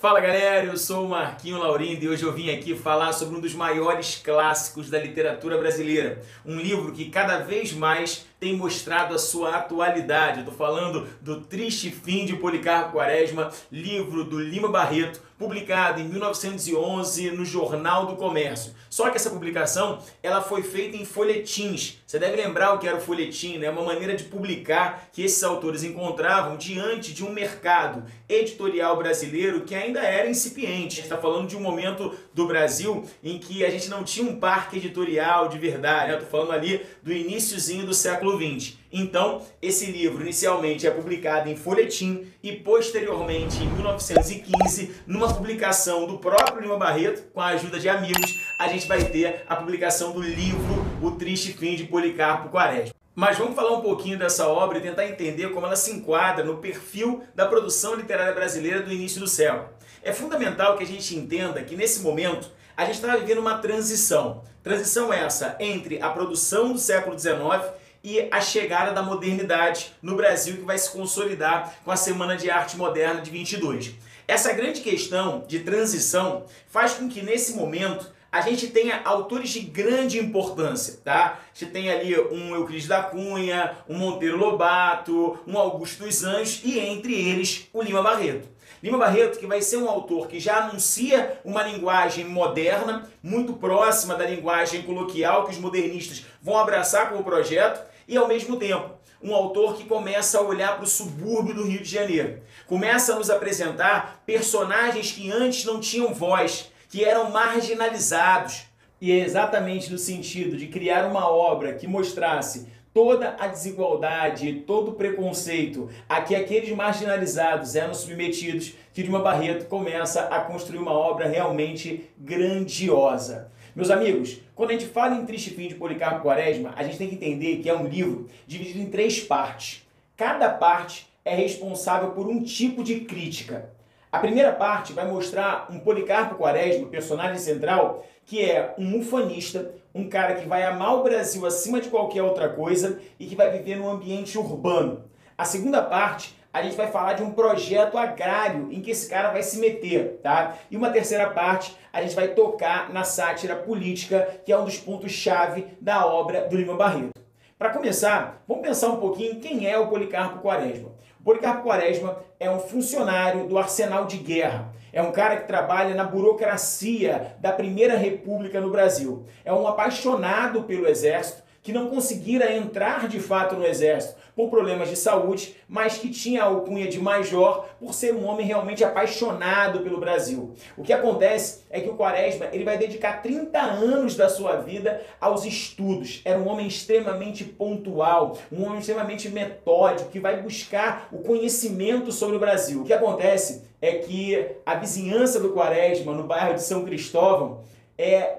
Fala galera, eu sou o Marquinho Laurindo e hoje eu vim aqui falar sobre um dos maiores clássicos da literatura brasileira. Um livro que cada vez mais tem mostrado a sua atualidade. Eu estou falando do Triste Fim de Policarpo Quaresma, livro do Lima Barreto, publicado em 1911 no Jornal do Comércio. Só que essa publicação ela foi feita em folhetins. Você deve lembrar o que era o folhetim, né? Uma maneira de publicar que esses autores encontravam diante de um mercado editorial brasileiro que ainda era incipiente. A gente está falando de um momento do Brasil em que a gente não tinha um parque editorial de verdade. Estou falando ali do iniciozinho do século XX. Então, esse livro inicialmente é publicado em folhetim e posteriormente, em 1915, numa publicação do próprio Lima Barreto, com a ajuda de amigos, a gente vai ter a publicação do livro O Triste Fim de Policarpo Quaresma. Mas vamos falar um pouquinho dessa obra e tentar entender como ela se enquadra no perfil da produção literária brasileira do início do século. É fundamental que a gente entenda que nesse momento a gente está vivendo uma transição. Transição essa entre a produção do século XIX e a chegada da modernidade no Brasil, que vai se consolidar com a Semana de Arte Moderna de 22. Essa grande questão de transição faz com que nesse momento a gente tenha autores de grande importância, tá? A gente tem ali um Euclides da Cunha, um Monteiro Lobato, um Augusto dos Anjos e entre eles o Lima Barreto. Lima Barreto, que vai ser um autor que já anuncia uma linguagem moderna, muito próxima da linguagem coloquial que os modernistas vão abraçar como projeto, e ao mesmo tempo um autor que começa a olhar para o subúrbio do Rio de Janeiro. Começa a nos apresentar personagens que antes não tinham voz, que eram marginalizados. E é exatamente no sentido de criar uma obra que mostrasse toda a desigualdade, todo o preconceito a que aqueles marginalizados eram submetidos, que Lima Barreto começa a construir uma obra realmente grandiosa. Meus amigos, quando a gente fala em Triste Fim de Policarpo Quaresma, a gente tem que entender que é um livro dividido em 3 partes. Cada parte é responsável por um tipo de crítica. A primeira parte vai mostrar um Policarpo Quaresma, personagem central, que é um ufanista, um cara que vai amar o Brasil acima de qualquer outra coisa e que vai viver num ambiente urbano. A segunda parte, a gente vai falar de um projeto agrário em que esse cara vai se meter, tá? E uma terceira parte, a gente vai tocar na sátira política, que é um dos pontos-chave da obra do Lima Barreto. Para começar, vamos pensar um pouquinho quem é o Policarpo Quaresma. O Policarpo Quaresma é um funcionário do Arsenal de Guerra. É um cara que trabalha na burocracia da Primeira República no Brasil. É um apaixonado pelo Exército, que não conseguira entrar de fato no Exército por problemas de saúde, mas que tinha a alcunha de major por ser um homem realmente apaixonado pelo Brasil. O que acontece é que o Quaresma ele vai dedicar 30 anos da sua vida aos estudos. Era um homem extremamente pontual, um homem extremamente metódico, que vai buscar o conhecimento sobre o Brasil. O que acontece é que a vizinhança do Quaresma, no bairro de São Cristóvão,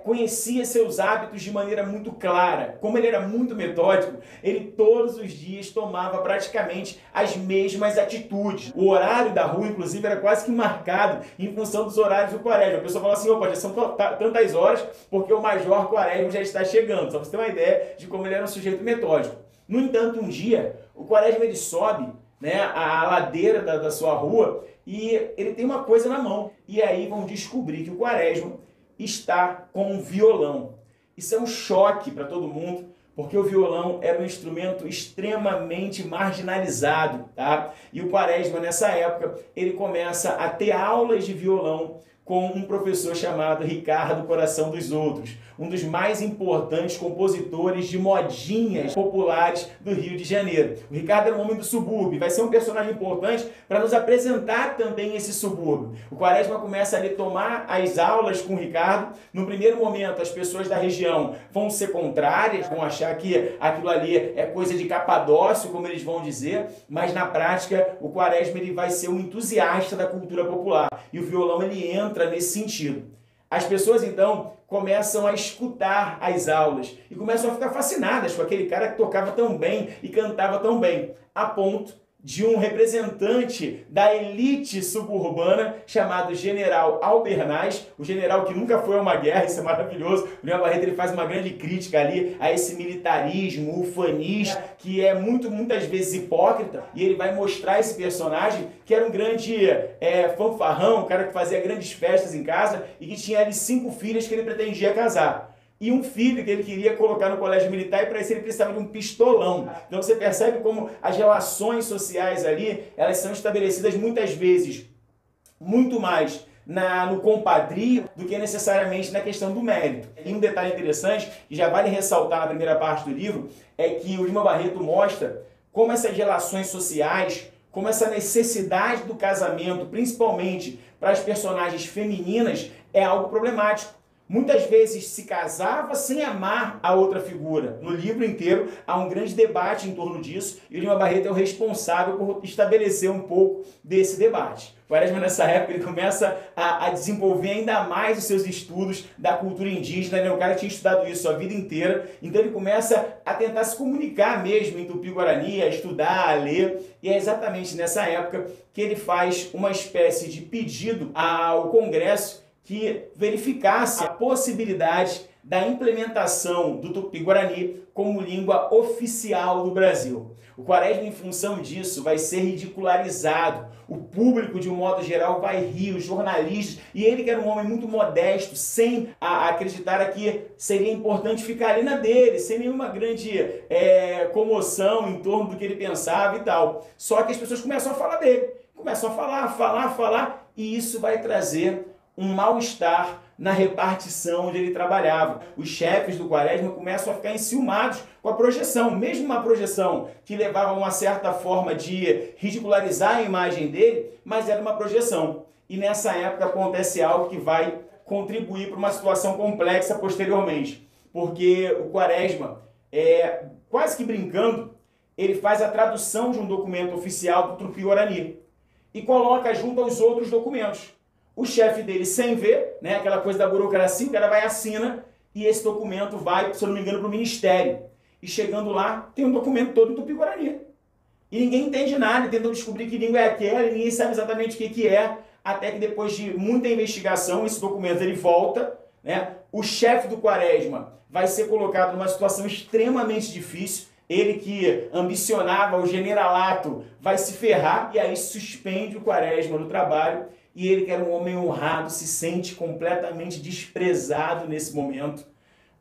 conhecia seus hábitos de maneira muito clara. Como ele era muito metódico, ele todos os dias tomava praticamente as mesmas atitudes. O horário da rua, inclusive, era quase que marcado em função dos horários do Quaresma. A pessoa falava assim, opa, já são tantas horas porque o Major Quaresma já está chegando. Só para você ter uma ideia de como ele era um sujeito metódico. No entanto, um dia, o Quaresma ele sobe, né, a ladeira da sua rua e ele tem uma coisa na mão. E aí vão descobrir que o Quaresma está com um violão. Isso é um choque para todo mundo, porque o violão era um instrumento extremamente marginalizado, tá? E o Quaresma, nessa época, ele começa a ter aulas de violão com um professor chamado Ricardo Coração dos Outros, um dos mais importantes compositores de modinhas populares do Rio de Janeiro. O Ricardo era um homem do subúrbio, vai ser um personagem importante para nos apresentar também esse subúrbio. O Quaresma começa a tomar as aulas com o Ricardo. No primeiro momento, as pessoas da região vão ser contrárias, vão achar que aquilo ali é coisa de Capadócio, como eles vão dizer, mas na prática o Quaresma ele vai ser um entusiasta da cultura popular e o violão ele entra nesse sentido. As pessoas então começam a escutar as aulas e começam a ficar fascinadas com aquele cara que tocava tão bem e cantava tão bem, a ponto de um representante da elite suburbana chamado General Albernaz, o general que nunca foi a uma guerra. Isso é maravilhoso. O Lima Barreto ele faz uma grande crítica ali a esse militarismo ufanista que é muitas vezes hipócrita, e ele vai mostrar esse personagem que era um grande fanfarrão, um cara que fazia grandes festas em casa e que tinha ali 5 filhas que ele pretendia casar. E um filho que ele queria colocar no colégio militar, e para isso ele precisava de um pistolão. Então você percebe como as relações sociais ali, elas são estabelecidas muitas vezes muito mais no compadrio do que necessariamente na questão do mérito. E um detalhe interessante, que já vale ressaltar na primeira parte do livro, é que o Lima Barreto mostra como essas relações sociais, como essa necessidade do casamento, principalmente para as personagens femininas, é algo problemático. Muitas vezes se casava sem amar a outra figura. No livro inteiro há um grande debate em torno disso, e o Lima Barreto é o responsável por estabelecer um pouco desse debate. O Quaresma, nessa época, ele começa a desenvolver ainda mais os seus estudos da cultura indígena. Ele é um cara que tinha estudado isso a vida inteira, então ele começa a tentar se comunicar mesmo em Tupi-Guarani, a estudar, a ler, e é exatamente nessa época que ele faz uma espécie de pedido ao Congresso que verificasse a possibilidade da implementação do Tupi-Guarani como língua oficial do Brasil. O Quaresma, em função disso, vai ser ridicularizado. O público, de um modo geral, vai rir, os jornalistas, e ele, que era um homem muito modesto, sem acreditar que seria importante ficar ali na dele, sem nenhuma grande comoção em torno do que ele pensava e tal. Só que as pessoas começam a falar dele, começam a falar, e isso vai trazer um mal-estar na repartição onde ele trabalhava. Os chefes do Quaresma começam a ficar enciumados com a projeção, mesmo uma projeção que levava a uma certa forma de ridicularizar a imagem dele, mas era uma projeção. E nessa época acontece algo que vai contribuir para uma situação complexa posteriormente, porque o Quaresma, quase que brincando, ele faz a tradução de um documento oficial do Tupi-Guarani e coloca junto aos outros documentos. O chefe dele, sem ver, né, aquela coisa da burocracia, o cara vai e assina, e esse documento vai, se eu não me engano, para o Ministério. E chegando lá, tem um documento todo em Tupi-Guarani. E ninguém entende nada, tentam descobrir que língua é aquela, e ninguém sabe exatamente o que é, até que depois de muita investigação, esse documento ele volta, né? O chefe do Quaresma vai ser colocado numa situação extremamente difícil. Ele que ambicionava o generalato vai se ferrar, e aí suspende o Quaresma do trabalho. E ele, que era um homem honrado, se sente completamente desprezado nesse momento,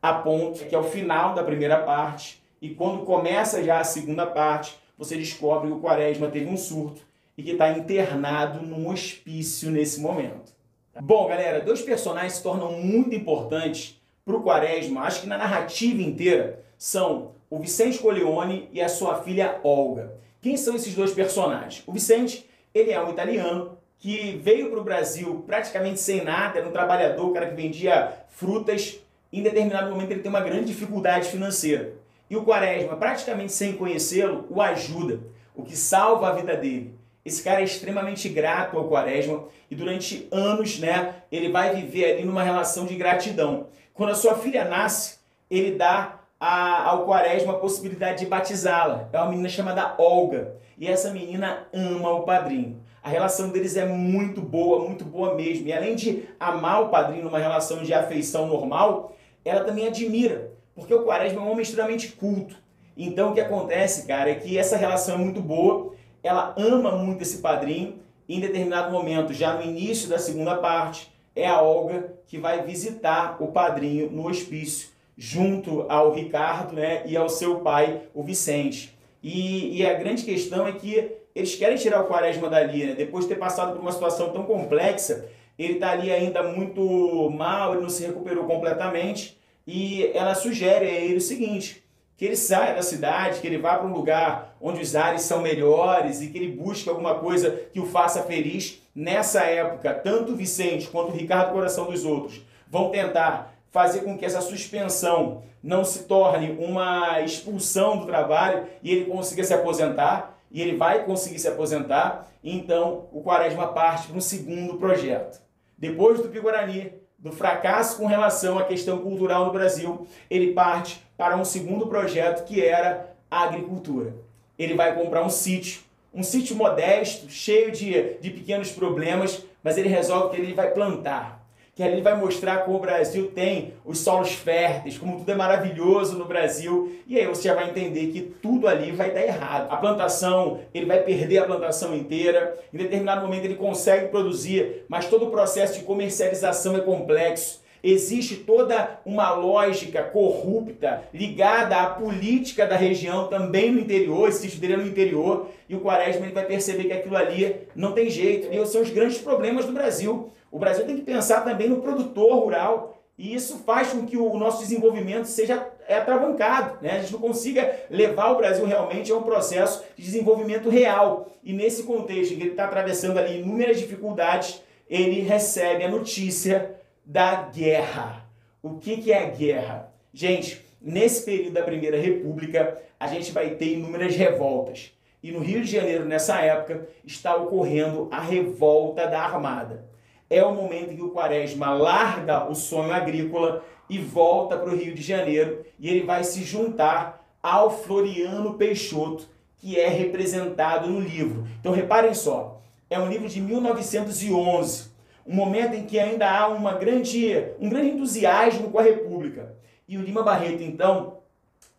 a ponto que ao final da primeira parte, e quando começa já a segunda parte, você descobre que o Quaresma teve um surto e que está internado num hospício nesse momento. Bom, galera, 2 personagens se tornam muito importantes para o Quaresma, acho que na narrativa inteira, são o Vicente Corleone e a sua filha Olga. Quem são esses 2 personagens? O Vicente, ele é um italiano, que veio para o Brasil praticamente sem nada, era um trabalhador, um cara que vendia frutas. Em determinado momento ele tem uma grande dificuldade financeira. E o Quaresma, praticamente sem conhecê-lo, o ajuda, o que salva a vida dele. Esse cara é extremamente grato ao Quaresma e durante anos, né, ele vai viver ali numa relação de gratidão. Quando a sua filha nasce, ele dá ao Quaresma a possibilidade de batizá-la. É uma menina chamada Olga. E essa menina ama o padrinho. A relação deles é muito boa mesmo. E além de amar o padrinho numa relação de afeição normal, ela também admira, porque o Quaresma é um homem extremamente culto. Então o que acontece, cara, é que essa relação é muito boa, ela ama muito esse padrinho, e em determinado momento, já no início da segunda parte, é a Olga que vai visitar o padrinho no hospício, junto ao Ricardo, né, e ao seu pai, o Vicente. E a grande questão é que eles querem tirar o Quaresma dali, né? Depois de ter passado por uma situação tão complexa, ele está ali ainda muito mal, ele não se recuperou completamente, e ela sugere a ele o seguinte, que ele saia da cidade, que ele vá para um lugar onde os ares são melhores e que ele busque alguma coisa que o faça feliz. Nessa época, tanto o Vicente quanto o Ricardo Coração dos Outros vão tentar fazer com que essa suspensão não se torne uma expulsão do trabalho e ele consiga se aposentar. E ele vai conseguir se aposentar, então o Quaresma parte para um segundo projeto. Depois do Tupi-Guarani, do fracasso com relação à questão cultural no Brasil, ele parte para um segundo projeto que era a agricultura. Ele vai comprar um sítio um sítio modesto, cheio de pequenos problemas, mas ele resolve que ele vai plantar. Que ali ele vai mostrar como o Brasil tem os solos férteis, como tudo é maravilhoso no Brasil. E aí você já vai entender que tudo ali vai dar errado. A plantação, ele vai perder a plantação inteira. Em determinado momento ele consegue produzir, mas todo o processo de comercialização é complexo. Existe toda uma lógica corrupta ligada à política da região, também no interior, esse sítio dele é no interior, e o Quaresma ele vai perceber que aquilo ali não tem jeito. E são os grandes problemas do Brasil. O Brasil tem que pensar também no produtor rural, e isso faz com que o nosso desenvolvimento seja atravancado, né? A gente não consiga levar o Brasil realmente a um processo de desenvolvimento real. E nesse contexto em que ele está atravessando ali inúmeras dificuldades, ele recebe a notícia da guerra. O que é a guerra? Gente, nesse período da Primeira República, a gente vai ter inúmeras revoltas. E no Rio de Janeiro, nessa época, está ocorrendo a Revolta da Armada. É o momento em que o Quaresma larga o sonho agrícola e volta para o Rio de Janeiro, e ele vai se juntar ao Floriano Peixoto, que é representado no livro. Então reparem só, é um livro de 1911, um momento em que ainda há um grande entusiasmo com a República. E o Lima Barreto, então,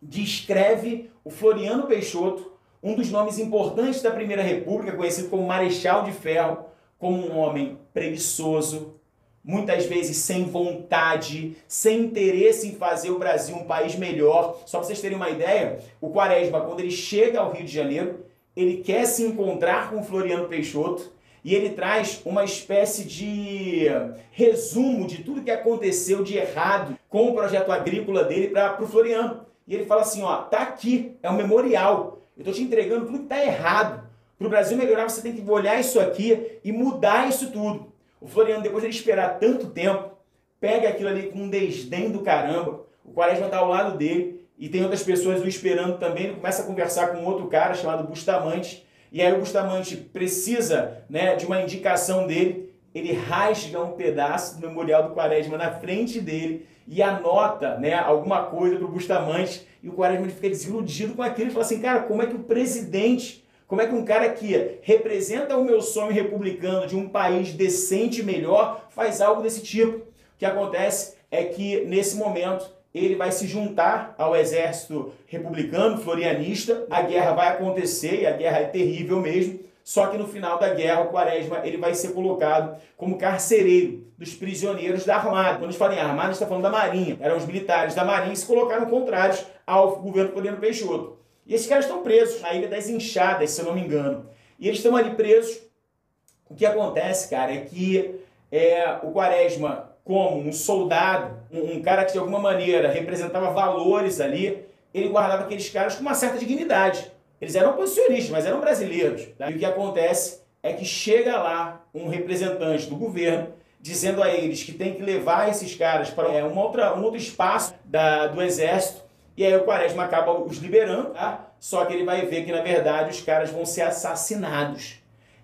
descreve o Floriano Peixoto, um dos nomes importantes da Primeira República, conhecido como Marechal de Ferro, como um homem preguiçoso, muitas vezes sem vontade, sem interesse em fazer o Brasil um país melhor. Só para vocês terem uma ideia, o Quaresma, quando ele chega ao Rio de Janeiro, ele quer se encontrar com o Floriano Peixoto e ele traz uma espécie de resumo de tudo que aconteceu de errado com o projeto agrícola dele para o Floriano. E ele fala assim, ó, tá aqui, é um memorial, eu estou te entregando tudo que está errado. Para o Brasil melhorar, você tem que olhar isso aqui e mudar isso tudo. O Floriano, depois de ele esperar tanto tempo, pega aquilo ali com um desdém do caramba. O Quaresma está ao lado dele e tem outras pessoas o esperando também. Ele começa a conversar com outro cara chamado Bustamante. E aí o Bustamante precisa, né, de uma indicação dele. Ele rasga um pedaço do memorial do Quaresma na frente dele e anota, né, alguma coisa para o Bustamante. E o Quaresma fica desiludido com aquilo e fala assim, cara, como é que o presidente... Como é que um cara que representa o meu sonho republicano de um país decente e melhor faz algo desse tipo? O que acontece é que, nesse momento, ele vai se juntar ao exército republicano, florianista. A guerra vai acontecer e a guerra é terrível mesmo. Só que no final da guerra, o Quaresma ele vai ser colocado como carcereiro dos prisioneiros da Armada. Quando a gente fala em Armada, a gente está falando da Marinha. Eram os militares da Marinha que se colocaram contrários ao governo Floriano Peixoto. E esses caras estão presos na Ilha das Enxadas, se eu não me engano. E eles estão ali presos. O que acontece, cara, é que o Quaresma, como um soldado, um cara que de alguma maneira representava valores ali, ele guardava aqueles caras com uma certa dignidade. Eles eram oposicionistas, mas eram brasileiros. Tá? E o que acontece é que chega lá um representante do governo dizendo a eles que tem que levar esses caras para um outro espaço do exército. E aí o Quaresma acaba os liberando, tá? Só que ele vai ver que, na verdade, os caras vão ser assassinados.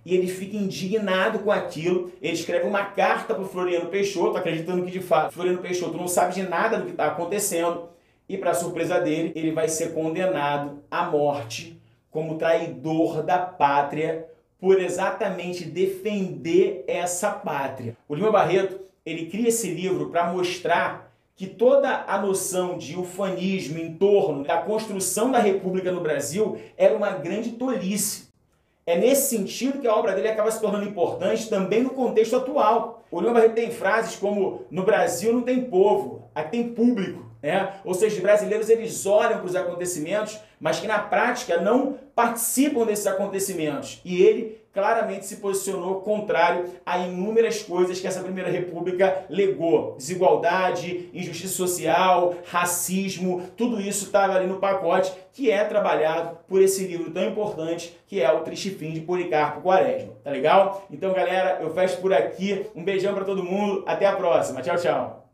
E ele fica indignado com aquilo. Ele escreve uma carta para o Floriano Peixoto, acreditando que, de fato, o Floriano Peixoto não sabe de nada do que está acontecendo. E, para surpresa dele, ele vai ser condenado à morte como traidor da pátria por exatamente defender essa pátria. O Lima Barreto, ele cria esse livro para mostrar que toda a noção de ufanismo em torno da construção da República no Brasil era uma grande tolice. É nesse sentido que a obra dele acaba se tornando importante também no contexto atual. O Lima Barreto tem frases como, no Brasil não tem povo, aqui tem público. Ou seja, os brasileiros eles olham para os acontecimentos, mas que na prática não participam desses acontecimentos. E ele claramente se posicionou contrário a inúmeras coisas que essa Primeira República legou. Desigualdade, injustiça social, racismo, tudo isso estava ali no pacote que é trabalhado por esse livro tão importante que é O Triste Fim de Policarpo Quaresma. Tá legal? Então, galera, eu fecho por aqui. Um beijão para todo mundo. Até a próxima. Tchau, tchau.